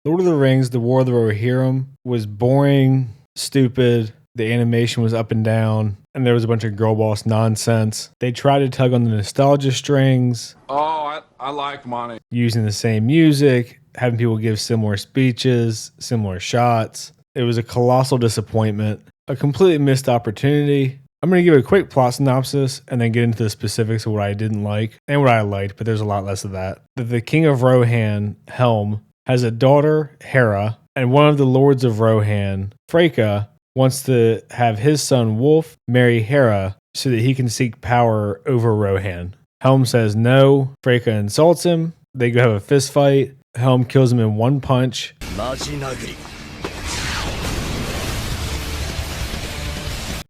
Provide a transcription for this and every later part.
Lord of the Rings, The War of the Rohirrim was boring, stupid. The animation was up and down, and there was a bunch of girl boss nonsense. They tried to tug on the nostalgia strings. Oh, I like money. Using the same music, having people give similar speeches, similar shots. It was a colossal disappointment, a completely missed opportunity. I'm going to give a quick plot synopsis and then get into the specifics of what I didn't like and what I liked, but there's a lot less of that. The king of Rohan, Helm, has a daughter, Hera, and one of the lords of Rohan, Freka, wants to have his son Wolf marry Hera so that he can seek power over Rohan. Helm says no. Freka insults him. They go have a fist fight. Helm kills him in one punch.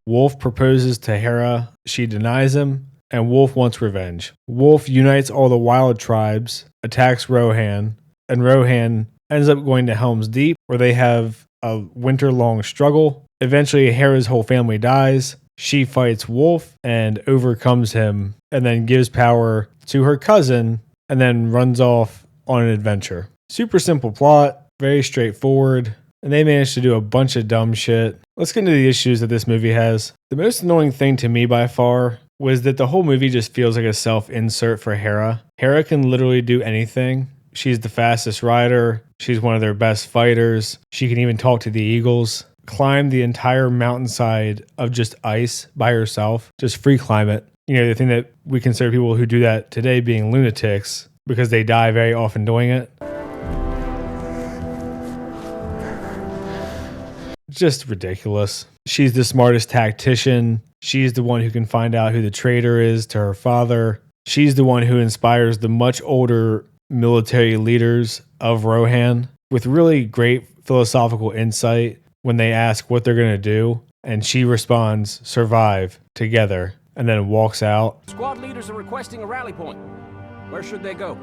Wolf proposes to Hera. She denies him, and Wolf wants revenge. Wolf unites all the wild tribes, attacks Rohan, and Rohan ends up going to Helm's Deep, where they have a winter-long struggle. Eventually, Hera's whole family dies. She fights Wolf and overcomes him, and then gives power to her cousin, and then runs off on an adventure. Super simple plot, very straightforward, and they managed to do a bunch of dumb shit. Let's get into the issues that this movie has. The most annoying thing to me by far was that the whole movie just feels like a self-insert for Hera. Hera can literally do anything. She's the fastest rider. She's one of their best fighters. She can even talk to the eagles. Climb the entire mountainside of just ice by herself. Just free climb it. You know, the thing that we consider people who do that today being lunatics because they die very often doing it. Just ridiculous. She's the smartest tactician. She's the one who can find out who the traitor is to her father. She's the one who inspires the much older military leaders of Rohan with really great philosophical insight when they ask what they're going to do. And she responds, survive together, and then walks out. Squad leaders are requesting a rally point. Where should they go?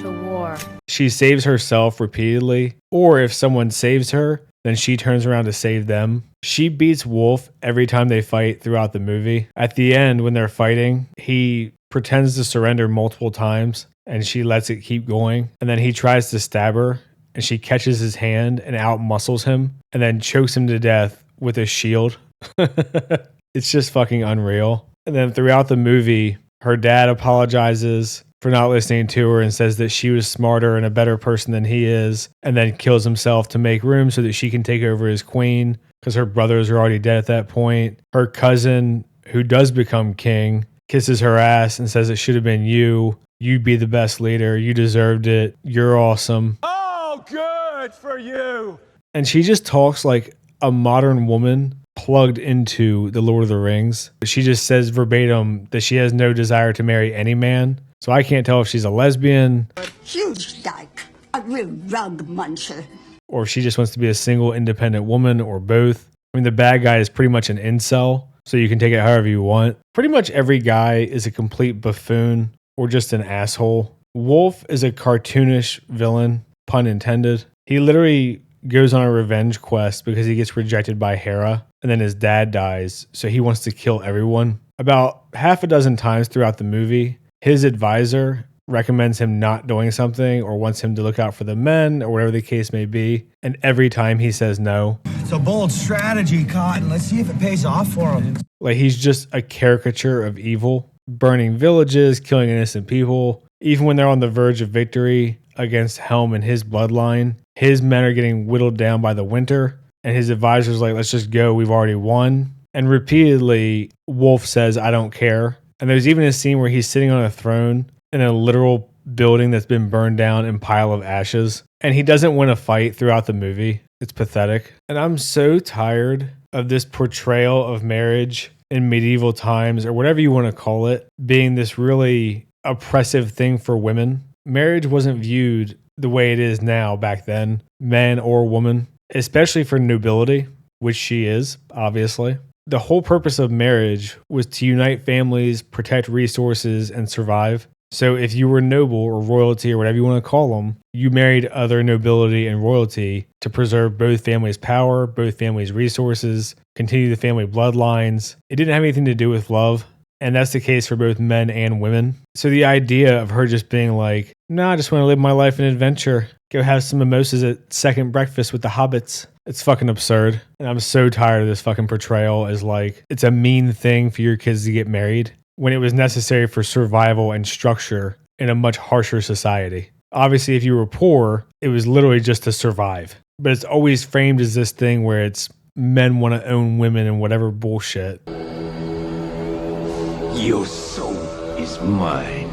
To war. She saves herself repeatedly, or if someone saves her, then she turns around to save them. She beats Wolf every time they fight throughout the movie. At the end, when they're fighting, he pretends to surrender multiple times, and she lets it keep going. And then he tries to stab her, and she catches his hand and outmuscles him, and then chokes him to death with a shield. It's just fucking unreal. And then throughout the movie, her dad apologizes for not listening to her and says that she was smarter and a better person than he is, and then kills himself to make room so that she can take over as queen because her brothers are already dead at that point. Her cousin, who does become king, kisses her ass and says it should have been you. You'd be the best leader. You deserved it. You're awesome. Oh, good for you. And she just talks like a modern woman plugged into the Lord of the Rings. She just says verbatim that she has no desire to marry any man. So I can't tell if she's a lesbian. She's like a real rug muncher. Or if she just wants to be a single independent woman, or both. I mean, the bad guy is pretty much an incel, so you can take it however you want. Pretty much every guy is a complete buffoon or just an asshole. Wolf is a cartoonish villain, pun intended. He literally goes on a revenge quest because he gets rejected by Hera, and then his dad dies, so he wants to kill everyone. About half a dozen times throughout the movie, his advisor recommends him not doing something or wants him to look out for the men or whatever the case may be. And every time he says no. It's a bold strategy, Cotton. Let's see if it pays off for him. Like, he's just a caricature of evil, burning villages, killing innocent people. Even when they're on the verge of victory against Helm and his bloodline, his men are getting whittled down by the winter. And his advisor's like, let's just go. We've already won. And repeatedly, Wolf says, I don't care. And there's even a scene where he's sitting on a throne in a literal building that's been burned down and pile of ashes. And he doesn't win a fight throughout the movie. It's pathetic. And I'm so tired of this portrayal of marriage in medieval times, or whatever you want to call it, being this really oppressive thing for women. Marriage wasn't viewed the way it is now back then, man or woman, especially for nobility, which she is, obviously. The whole purpose of marriage was to unite families, protect resources, and survive. So if you were noble or royalty or whatever you want to call them, you married other nobility and royalty to preserve both families' power, both families' resources, continue the family bloodlines. It didn't have anything to do with love. And that's the case for both men and women. So the idea of her just being like, no, I just want to live my life in adventure. Go have some mimosas at second breakfast with the hobbits. It's fucking absurd. And I'm so tired of this fucking portrayal as like, it's a mean thing for your kids to get married when it was necessary for survival and structure in a much harsher society. Obviously, if you were poor, it was literally just to survive. But it's always framed as this thing where it's men want to own women and whatever bullshit. Your soul is mine.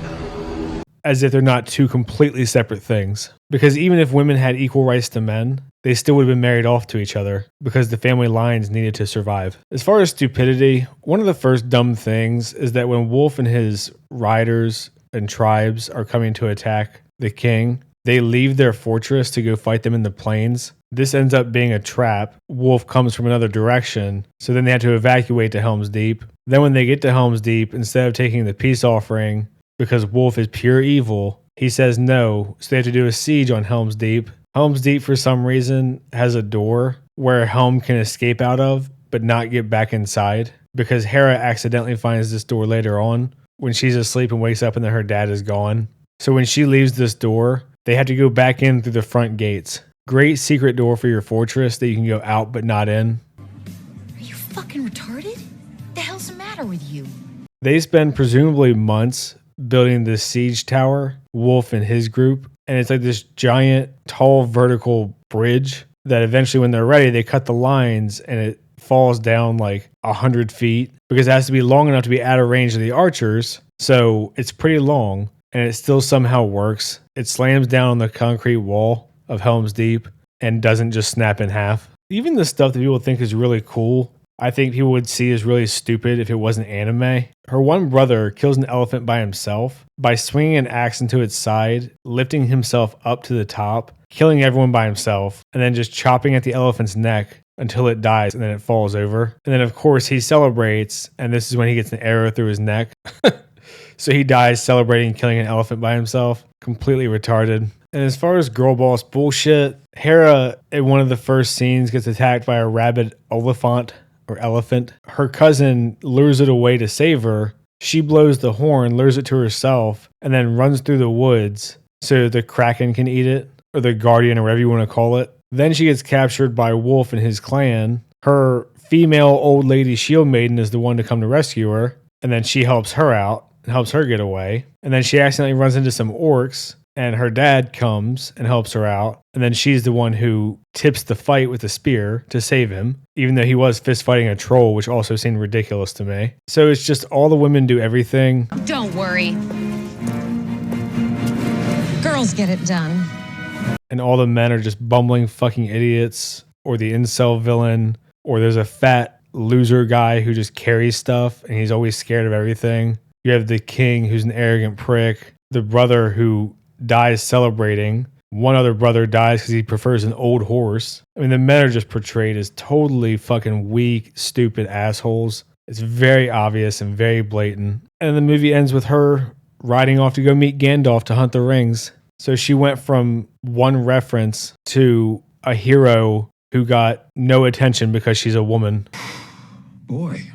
As if they're not two completely separate things. Because even if women had equal rights to men, they still would have been married off to each other because the family lines needed to survive. As far as stupidity, one of the first dumb things is that when Wolf and his riders and tribes are coming to attack the king, they leave their fortress to go fight them in the plains. This ends up being a trap. Wolf comes from another direction, so then they have to evacuate to Helm's Deep. Then when they get to Helm's Deep, instead of taking the peace offering, because Wolf is pure evil, he says no, so they have to do a siege on Helm's Deep. Helm's Deep, for some reason, has a door where Helm can escape out of, but not get back inside, because Hera accidentally finds this door later on when she's asleep and wakes up and then her dad is gone. So when she leaves this door, they have to go back in through the front gates. Great secret door for your fortress that you can go out but not in. Are you fucking retarded? The hell's the matter with you? They spend presumably months building this siege tower, Wolf and his group, and it's like this giant, tall, vertical bridge that eventually when they're ready, they cut the lines and it falls down like 100 feet because it has to be long enough to be out of range of the archers. So it's pretty long and it still somehow works. It slams down on the concrete wall of Helm's Deep and doesn't just snap in half. Even the stuff that people think is really cool, I think people would see as really stupid if it wasn't anime. Her one brother kills an elephant by himself by swinging an axe into its side, lifting himself up to the top, killing everyone by himself, and then just chopping at the elephant's neck until it dies and then it falls over. And then of course he celebrates, and this is when he gets an arrow through his neck. So he dies celebrating killing an elephant by himself. Completely retarded. And as far as girl boss bullshit, Hera in one of the first scenes gets attacked by a rabid elephant. Her cousin lures it away to save her. She blows the horn, lures it to herself, and then runs through the woods so the Kraken can eat it, or the Guardian, or whatever you want to call it. Then she gets captured by Wolf and his clan. Her female old lady shield maiden is the one to come to rescue her, and then she helps her out and helps her get away. And then she accidentally runs into some orcs, and her dad comes and helps her out. And then she's the one who tips the fight with a spear to save him, even though he was fist fighting a troll, which also seemed ridiculous to me. So it's just all the women do everything. Don't worry. Girls get it done. And all the men are just bumbling fucking idiots, or the incel villain, or there's a fat loser guy who just carries stuff and he's always scared of everything. You have the king who's an arrogant prick, the brother who dies celebrating. One other brother dies because he prefers an old horse. I mean, the men are just portrayed as totally fucking weak, stupid assholes. It's very obvious and very blatant. And the movie ends with her riding off to go meet Gandalf to hunt the rings. So she went from one reference to a hero who got no attention because she's a woman. Boy,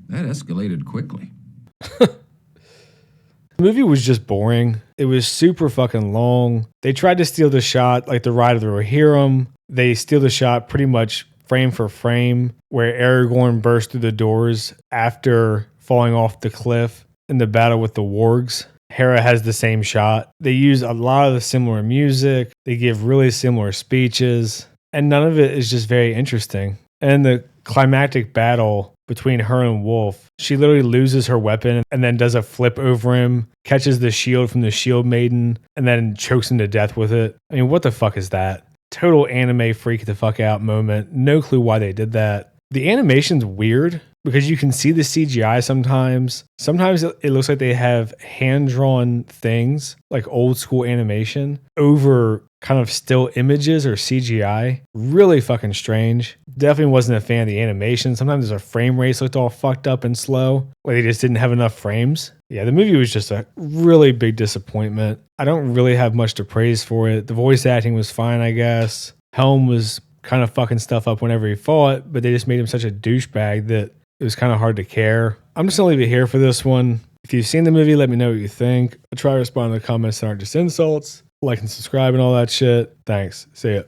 that escalated quickly. The movie was just boring. It was super fucking long. They tried to steal the shot like the Ride of the Rohirrim. They steal the shot pretty much frame for frame where Aragorn burst through the doors after falling off the cliff in the battle with the wargs. Hera has the same shot. They use a lot of the similar music. They give really similar speeches. And none of it is just very interesting. And the climactic battle between her and Wolf, she literally loses her weapon and then does a flip over him, catches the shield from the shield maiden, and then chokes him to death with it. I mean, what the fuck is that? Total anime freak the fuck out moment. No clue why they did that. The animation's weird because you can see the CGI sometimes. Sometimes it looks like they have hand-drawn things, like old school animation, over kind of still images or CGI. Really fucking strange. Definitely wasn't a fan of the animation. Sometimes their frame rates looked all fucked up and slow, like they just didn't have enough frames. Yeah, the movie was just a really big disappointment. I don't really have much to praise for it. The voice acting was fine, I guess. Helm was kind of fucking stuff up whenever he fought, but they just made him such a douchebag that it was kind of hard to care. I'm just going to leave it here for this one. If you've seen the movie, let me know what you think. I'll try to respond to the comments that aren't just insults. Like and subscribe and all that shit. Thanks. See ya.